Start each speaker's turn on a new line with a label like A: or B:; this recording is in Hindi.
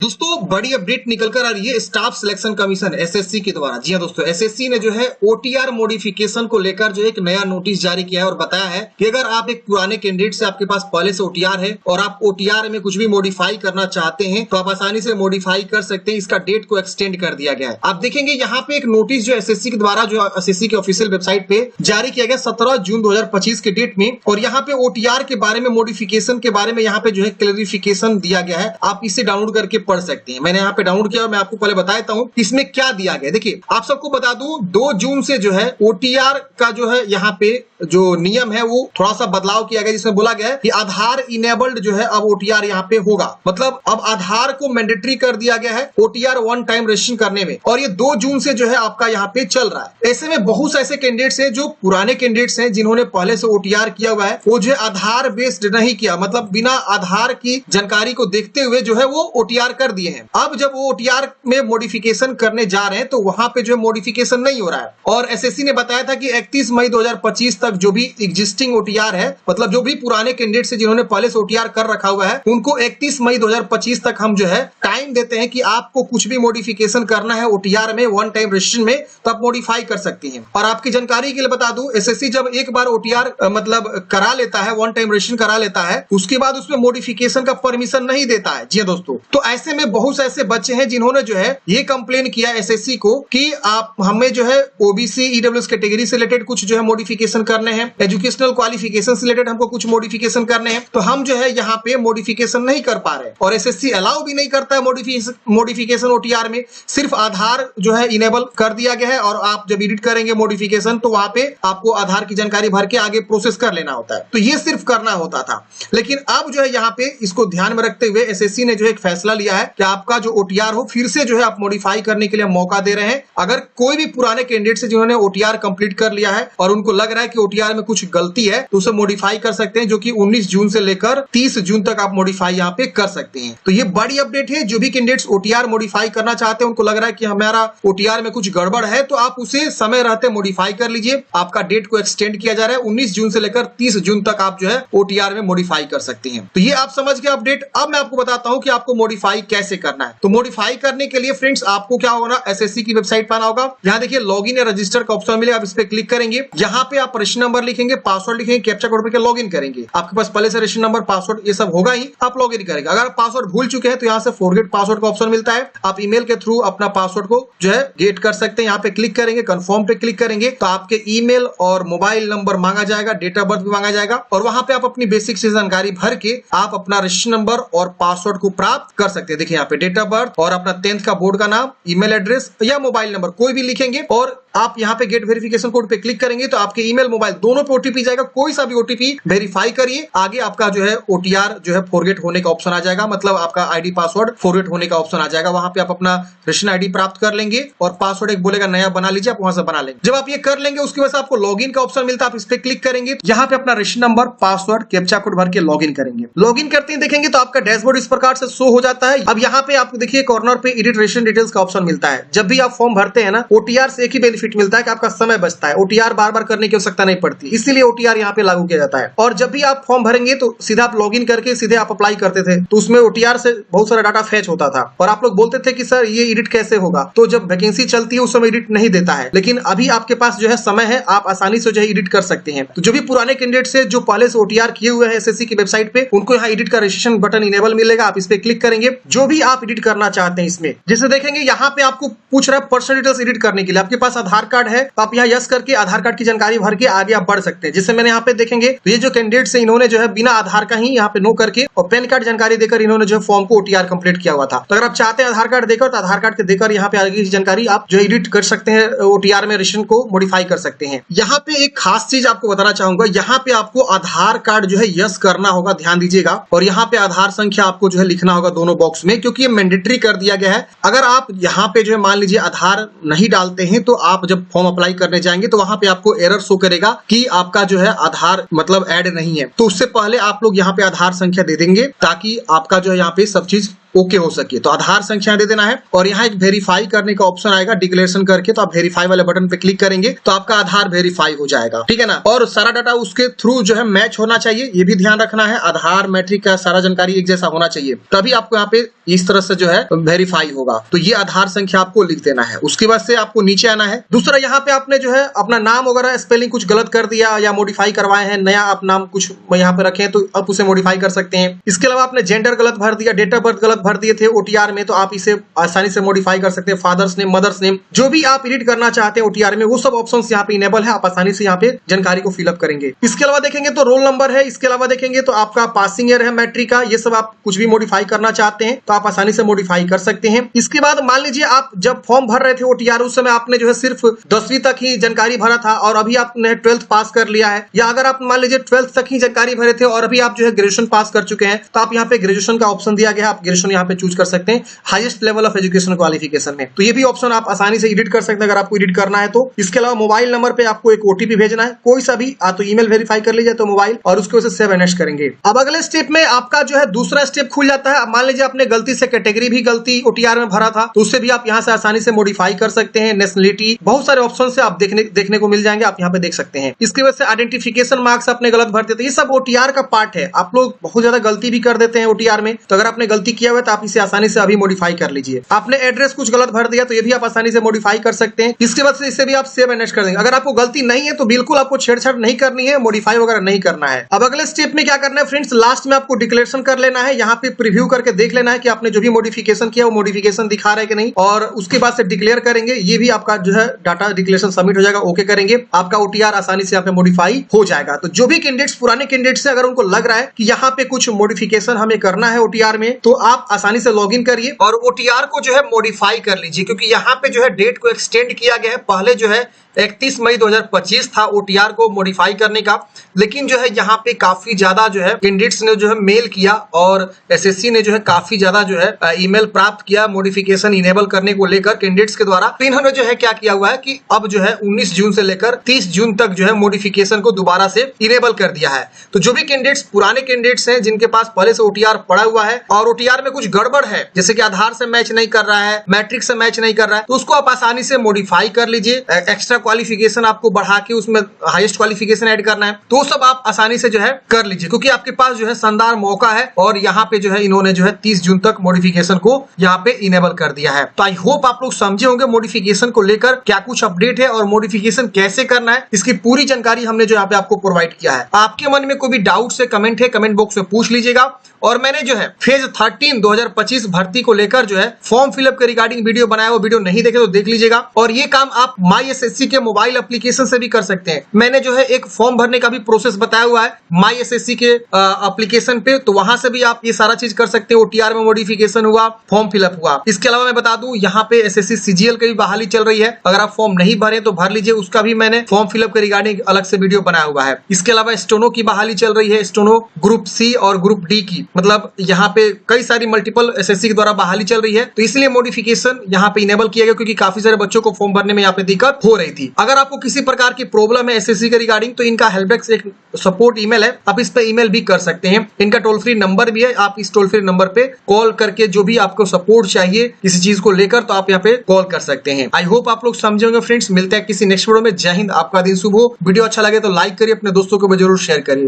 A: दोस्तों बड़ी अपडेट निकल कर आ रही है स्टाफ सिलेक्शन कमीशन एसएससी के द्वारा। जी हां दोस्तों, एसएससी ने जो है ओटीआर मॉडिफिकेशन को लेकर जो एक नया नोटिस जारी किया है और बताया है कि अगर आप एक पुराने कैंडिडेट से आपके पास पहले से ओटीआर है और आप ओटीआर में कुछ भी मॉडिफाई करना चाहते हैं तो आप आसानी से मॉडिफाई कर सकते हैं। इसका डेट को एक्सटेंड कर दिया गया है। आप देखेंगे यहाँ पे एक नोटिस जो एसएससी के द्वारा जो एसएससी के ऑफिशियल वेबसाइट पे जारी किया गया 17 जून 2025 के डेट में, और यहाँ पे ओटीआर के बारे में मॉडिफिकेशन के बारे में यहाँ पे जो है क्लैरिफिकेशन दिया गया है। आप इसे डाउनलोड करके पढ़ सकते हैं। मैंने यहाँ पे डाउनलोड किया, मैं आपको पहले बता देता हूँ इसमें क्या दिया गया। देखिए आप सबको बता दूं 2 जून से जो है ओटीआर का जो है यहाँ पे जो नियम है वो थोड़ा सा बदलाव किया गया, जिसमें बोला गया है कि आधार इनेबल्ड जो है अब ओटीआर यहाँ पे होगा। मतलब अब आधार को मैंडेटरी कर दिया गया है ओटीआर वन टाइम रजिस्ट्रेशन करने में, और ये 2 जून से जो है आपका यहाँ पे चल रहा है। ऐसे में बहुत से ऐसे कैंडिडेट्स हैं जो पुराने कैंडिडेट्स हैं जिन्होंने पहले से ओटीआर किया हुआ है, वो जो है आधार बेस्ड नहीं किया, मतलब बिना आधार की जानकारी को देखते हुए जो है वो ओटीआर कर दिए हैं। अब जब वो ओटीआर में मॉडिफिकेशन करने जा रहे हैं तो वहां पे जो है मॉडिफिकेशन नहीं हो रहा है। और एसएससी ने बताया था कि 31 मई 2025 तक जो भी एग्जिस्टिंग ओटीआर है, मतलब जो भी पुराने कैंडिडेट से जिन्होंने पहले से ओटीआर कर रखा हुआ है, उनको 31 मई 2025 तक हम जो है टाइम देते हैं कि आपको कुछ भी मॉडिफिकेशन करना है ओटीआर में वन टाइम रजिस्ट्रेशन में तो आप मॉडिफाई कर सकती हैं। और आपकी जानकारी के लिए बता दूं, एसएससी जब एक बार ओटीआर मतलब करा लेता है, वन टाइम रजिस्ट्रेशन करा लेता है, उसके बाद उसमें मॉडिफिकेशन का परमिशन नहीं देता है। जी दोस्तों, तो ऐसे में बहुत से ऐसे बच्चे हैं जिन्होंने जो है ये कंप्लेन किया एसएससी को कि आप हमें जो है ओबीसी ईडब्ल्यूएस कैटेगरी से रिलेटेड कुछ जो है मॉडिफिकेशन करने हैं, एजुकेशनल क्वालिफिकेशन से रिलेटेड हमको कुछ मॉडिफिकेशन करने हैं, तो हम जो है यहाँ पे मॉडिफिकेशन नहीं कर पा रहे, और एसएससी अलाउ भी नहीं करता है मॉडिफिकेशन ओटीआर में। सिर्फ आधार जो है इनेबल कर दिया गया है, और आप जब एडिट करेंगे मॉडिफिकेशन तो वहां पे आपको आधार की जानकारी भर के आगे प्रोसेस कर लेना होता है। तो ये सिर्फ करना होता था, लेकिन अब जो है यहाँ पे इसको ध्यान में रखते हुए एसएससी ने जो एक फैसला लिया है कि आपका जो ओटीआर हो फिर से जो है आप मॉडिफाई करने के लिए मौका दे रहे हैं। अगर कोई भी पुराने कैंडिडेट से जिन्होंने ओटीआर कंप्लीट कर लिया है और उनको लग रहा है कि ओटीआर में कुछ गलती है तो उसे मॉडिफाई कर सकते हैं, जो कि 19 जून से लेकर 30 जून तक आप मॉडिफाई यहाँ पे कर सकते हैं। तो ये बड़ी अपडेट है। जो भी कैंडिडेट्स ओटीआर मॉडिफाई करना चाहते हैं, उनको लग रहा है कि हमारा ओटीआर में कुछ गड़बड़ है, तो आप उसे समय रहते मॉडिफाई कर लीजिए। आपका डेट को एक्सटेंड किया जा रहा है 19 जून से लेकर 30 जून तक आप जो है ओटीआर में मॉडिफाई कर सकते हैं। तो ये आप समझ गए अपडेट। अब मैं आपको बताता हूं कि आपको मॉडिफाई कैसे करना है। तो मॉडिफाई करने के लिए फ्रेंड्स आपको क्या होगा ना, एसएससी की वेबसाइट पर आना होगा। यहाँ देखिए लॉगिन या रजिस्टर का ऑप्शन मिलेगा, आप इस पे क्लिक करेंगे। यहाँ पे आप रजिस्टर नंबर लिखेंगे, पासवर्ड लिखेंगे, कैप्चा कोड पे लॉगिन करेंगे। आपके पास पहले से रजिस्टर नंबर, पासवर्ड ये सब होगा ही, आप लॉगिन करेंगे। अगर आप पासवर्ड भूल चुके हैं तो यहाँ से फॉरगेट पासवर्ड का ऑप्शन मिलता है, आप ईमेल के थ्रू अपना पासवर्ड को जो है गेट कर सकते हैं। यहाँ पे क्लिक करेंगे, कंफर्म पे क्लिक करेंगे तो आपके ईमेल और मोबाइल नंबर मांगा जाएगा, डेट ऑफ बर्थ भी मांगा जाएगा, और वहां पे आप अपनी बेसिक से जानकारी भर के आप अपना रजिस्टर नंबर और पासवर्ड को प्राप्त कर सकते हैं। देखिए यहाँ पे डेट ऑफ बर्थ और अपना 10th का बोर्ड का नाम, ईमेल एड्रेस या मोबाइल नंबर कोई भी लिखेंगे, और आप यहाँ पे गेट वेरिफिकेशन कोड पे क्लिक करेंगे तो आपके ईमेल मोबाइल दोनों पे ओटीपी जाएगा। कोई सा भी ओटीपी वेरीफाई करिए, आगे आपका जो है ओटीआर जो है फॉरगेट होने का ऑप्शन आ जाएगा, मतलब आपका आईडी पासवर्ड फॉरगेट होने का ऑप्शन आ जाएगा। वहां पे आप अपना रजिस्ट्रेशन आईडी प्राप्त कर लेंगे और पासवर्ड एक बोलेगा नया बना लीजिए, आप वहां से बना लेंगे। जब आप ये कर लेंगे उसके बाद आपको लॉगिन का ऑप्शन मिलता है, आप इस पे क्लिक करेंगे, यहाँ पे अपना registration number, password, captcha code भर के लॉगिन करेंगे। लॉगिन करते ही देखेंगे तो आपका डैशबोर्ड इस प्रकार से शो हो जाता है। अब यहाँ पे आपको देखिए कॉर्नर पे एडिट रजिस्ट्रेशन डिटेल्स का ऑप्शन मिलता है। जब भी आप फॉर्म भरते हैं ना, ओटीआर से एक ही बेनिफिट मिलता है कि आपका समय बचता है, ओटीआर बार बार करने की आवश्यकता नहीं पड़ती, इसीलिए ओटीआर यहाँ पे लागू किया जाता है। और जब भी आप फॉर्म भरेंगे तो सीधा आप लॉगिन करके सीधे आप अप्लाई करते थे, तो उसमें ओटीआर से बहुत सारा डाटा फेच होता था, और आप लोग बोलते थे कि सर ये एडिट कैसे होगा। तो जब वैकेंसी चलती है उस समय एडिट नहीं देता है, लेकिन अभी आपके पास जो है समय है, आप आसानी से जो है एडिट कर सकते हैं। तो जो भी पुराने कैंडिडेट से जो पहले से ओटीआर किए हुए हैं एसएससी की वेबसाइट पे, उनको यहाँ एडिट का रजिस्ट्रेशन बटन इनेबल मिलेगा, आप इस पे क्लिक करेंगे। जो भी आप एडिट करना चाहते हैं इसमें, जैसे देखेंगे यहाँ पे आपको पूछ रहा है पर्सनल डिटेल्स एडिट करने के लिए, आपके पास आधार कार्ड है तो आप यहाँ यस करके आधार कार्ड की जानकारी भर के आगे आप बढ़ सकते हैं। जैसे मैंने यहाँ पे देखेंगे तो ये जो कैंडिडेट्स हैं इन्होंने जो है बिना आधार का ही यहाँ पे नो करके और पैन कार्ड जानकारी देकर इन्होंने जो फॉर्म को ओटीआर कंप्लीट किया हुआ था। तो अगर आप चाहते हैं आधार कार्ड देकर, तो आधार कार्ड के देकर यहाँ पे आगे की जानकारी आप जो एडिट कर सकते हैं, ओटीआर में रजिस्ट्रेशन को मॉडिफाई कर सकते हैं। यहाँ पे एक खास चीज आपको बताना चाहूंगा, यहाँ पे आपको आधार कार्ड जो है यस करना होगा, ध्यान दीजिएगा, और यहाँ पे आधार संख्या आपको जो है लिखना होगा दोनों बॉक्स में, क्योंकि ये मैंडेटरी कर दिया गया है। अगर आप यहाँ पे जो है मान लीजिए आधार नहीं डालते हैं तो आप जब फॉर्म अप्लाई करने जाएंगे तो वहां पे आपको एरर शो करेगा कि आपका जो है आधार मतलब ऐड नहीं है। तो उससे पहले आप लोग यहाँ पे आधार संख्या दे देंगे ताकि आपका जो है यहाँ पे सब चीज ओके हो सके। तो आधार संख्या दे देना है और यहाँ एक वेरीफाई करने का ऑप्शन आएगा डिक्लेरेशन करके, तो आप वेरीफाई वाले बटन पे क्लिक करेंगे तो आपका आधार वेरीफाई हो जाएगा, ठीक है ना। और सारा डाटा उसके थ्रू जो है मैच होना चाहिए, ये भी ध्यान रखना है। आधार मैट्रिक का सारा जानकारी एक जैसा होना चाहिए, तभी आपको यहाँ पे इस तरह से जो है वेरीफाई होगा। तो ये आधार संख्या आपको लिख देना है। उसके बाद से आपको नीचे आना है। दूसरा, यहाँ पे आपने जो है अपना नाम वगैरह स्पेलिंग कुछ गलत कर दिया या मॉडिफाई करवाए हैं, नया आप नाम कुछ यहाँ पे रखे तो आप उसे मॉडिफाई कर सकते हैं। इसके अलावा आपने जेंडर गलत भर दिया, डेट ऑफ बर्थ गलत भर दिए थे ओटीआर में, तो आप इसे आसानी से मॉडिफाई कर सकते हैं। फादर्स नेम, मदर्स नेम, जो भी आप एडिट करना चाहते हैं ओटीआर में, वो सब ऑप्शंस यहाँ पे इनेबल है। आप आसानी से यहाँ पे जानकारी को फिलअप करेंगे। इसके अलावा देखेंगे तो रोल नंबर है। इसके अलावा देखेंगे तो आपका पासिंग ईयर है मैट्रिक का, ये सब आप कुछ भी मॉडिफाई करना चाहते हैं तो आप आसानी से मॉडिफाई कर सकते हैं। इसके बाद मान लीजिए आप जब फॉर्म भर रहे थे ओटीआर, उस समय आपने जो है सिर्फ 10वीं तक ही जानकारी भरा था और अभी आपने 12th पास कर लिया है, या अगर आप मान लीजिए 12th तक ही जानकारी भरे थे और अभी आप जो है ग्रेजुएशन पास कर चुके हैं, तो आप यहाँ पे ग्रेजुएशन का ऑप्शन दिया गया है, आप ग्रेजुएशन यहाँ पे चूज कर सकते हैं highest level of education qualification में। तो ये भी ऑप्शन आप आसानी से एडिट कर सकते हैं अगर आपको एडिट करना है तो। इसके अलावा मोबाइल नंबर पे आपको एक ओटीपी भेजना है, कोई सा भी, तो ईमेल वेरीफाई कर लीजिए तो मोबाइल, और उसके वजह से सेव एंड नेक्स्ट करेंगे। अब अगले स्टेप में आपका जो है दूसरा स्टेप खुल जाता है। अब मान लीजिए आपने गलती से कैटेगरी भी गलती ओटीआर में भरा था, तो उससे भी आप यहाँ से आसानी से मॉडिफाई कर सकते हैं। नेशनलिटी, बहुत सारे ऑप्शन से आप देखने को मिल जाएंगे, आप यहाँ पे देख सकते हैं। इसकी वजह से आइडेंटिफिकेशन मार्क्स आपने गलत भर देते, ये सब ओटीआर का पार्ट है। आप लोग बहुत ज्यादा गलती भी कर देते हैं ओटीआर में, तो अगर आपने गलती किया हुआ है तो आप इसे आसानी से अभी मॉडिफाई कर लीजिए। आपने एड्रेस कुछ गलत भर दिया तो ये भी आप आसानी से मॉडिफाई कर सकते हैं। इसके बाद से इसे भी आप सेव एंड नेक्स्ट कर देंगे। अगर आपको गलती नहीं है तो बिल्कुल आपको छेड़छाड़ नहीं करनी है, मॉडिफाई वगैरह नहीं करना है। अब अगले स्टेप में क्या करना है फ्रेंड्स, लास्ट में आपको डिक्लेरेशन कर लेना है। यहाँ पे प्रीव्यू करके देख लेना है कि आपने जो भी मॉडिफिकेशन किया वो मॉडिफिकेशन दिखा रहा है कि नहीं, और उसके बाद से डिक्लेयर करेंगे। ये भी आपका जो है डाटा डिक्लेरेशन सबमिट हो जाएगा, ओके करेंगे, आपका ओटीआर आसानी से यहाँ पे मॉडिफाई हो जाएगा। तो जो भी कैंडिडेट्स पुराने कैंडिडेट्स से अगर उनको लग रहा है कि यहाँ पे कुछ मॉडिफिकेशन हमें करना है ओटीआर में, तो आप आसानी से लॉग इन करिए और ओटीआर को जो है मॉडिफाई कर लीजिए, क्योंकि यहाँ पे जो है डेट को एक्सटेंड किया गया है। पहले जो है 31 मई 2025 था ओटीआर को मॉडिफाई करने का, लेकिन जो है यहाँ पे काफी ज्यादा जो है कैंडिडेट्स ने जो है मेल किया और एसएससी ने जो है काफी ज्यादा जो है ईमेल प्राप्त किया मॉडिफिकेशन इनेबल करने को लेकर कैंडिडेट्स के द्वारा। तो इन्होंने जो है क्या किया हुआ है कि अब जो है 19 जून से लेकर 30 जून तक जो है मॉडिफिकेशन को दोबारा से इनेबल कर दिया है। तो जो भी कैंडिडेट्स पुराने कैंडिडेट्स हैं जिनके पास पहले से ओटीआर पड़ा हुआ है और ओटीआर में कुछ गड़बड़ है, जैसे कि आधार से मैच नहीं कर रहा है, मैट्रिक से मैच नहीं कर रहा है, तो उसको आप आसानी से मॉडिफाई कर लीजिए। एक्स्ट्रा क्वालिफिकेशन आपको बढ़ा के उसमें हाईएस्ट क्वालिफिकेशन ऐड करना है, तो सब आप आसानी से जो है कर लीजिए, क्योंकि आपके पास जो है शानदार मौका है। और यहाँ पे जो है इन्होंने जो है 30 जून तक मॉडिफिकेशन को यहाँ पे इनेबल कर दिया है। तो आई होप आप लोग समझे होंगे मॉडिफिकेशन को लेकर क्या कुछ अपडेट है और मॉडिफिकेशन कैसे करना है, इसकी पूरी जानकारी हमने जो यहाँ पे आपको प्रोवाइड किया है। आपके मन में कोई भी डाउट से कमेंट है, कमेंट बॉक्स में पूछ लीजिएगा। और मैंने जो है फेज 13 2025 भर्ती को लेकर जो है फॉर्म फिलअप के रिगार्डिंग वीडियो बनाया, वो वीडियो नहीं देखे तो देख लीजिएगा। और ये काम आप माई एसएससी के मोबाइल एप्लीकेशन से भी कर सकते हैं। मैंने जो है एक फॉर्म भरने का भी प्रोसेस बताया हुआ है माई एसएससी के एप्लीकेशन पे, तो वहां से भी आप ये सारा चीज कर सकते हैं। ओटीआर में मॉडिफिकेशन हुआ, फॉर्म फिलअप हुआ। इसके अलावा मैं बता दूं यहाँ पे एसएससी सीजीएल की भी बहाली चल रही है, अगर आप फॉर्म नहीं भरे तो भर लीजिए, उसका भी मैंने फॉर्म फिलअप के रिगार्डिंग अलग से वीडियो बनाया हुआ है। इसके अलावा स्टोनो की बहाली चल रही है, स्टोनो ग्रुप सी और ग्रुप डी की, मतलब यहाँ पे कई सारी मल्टीपल एसएससी के द्वारा बहाली चल रही है, तो इसलिए मॉडिफिकेशन यहाँ पे इनेबल किया गया, क्योंकि काफी सारे बच्चों को फॉर्म भरने में यहाँ पे दिक्कत हो रही थी। अगर आपको किसी प्रकार की प्रॉब्लम है एसएससी के रिगार्डिंग, तो इनका हेल्प डेस्क एक सपोर्ट ईमेल है, आप इस पे ईमेल भी कर सकते हैं। इनका टोल फ्री नंबर भी है, आप इस टोल फ्री नंबर पे कॉल करके जो भी आपको सपोर्ट चाहिए किसी चीज को लेकर, तो आप यहाँ पे कॉल कर सकते हैं। आई होप आप लोग समझे होंगे फ्रेंड्स। मिलते हैं किसी नेक्स्ट वीडियो में। जय हिंद, आपका दिन शुभ हो। वीडियो अच्छा लगे तो लाइक करिए, अपने दोस्तों को भी जरूर शेयर करिए।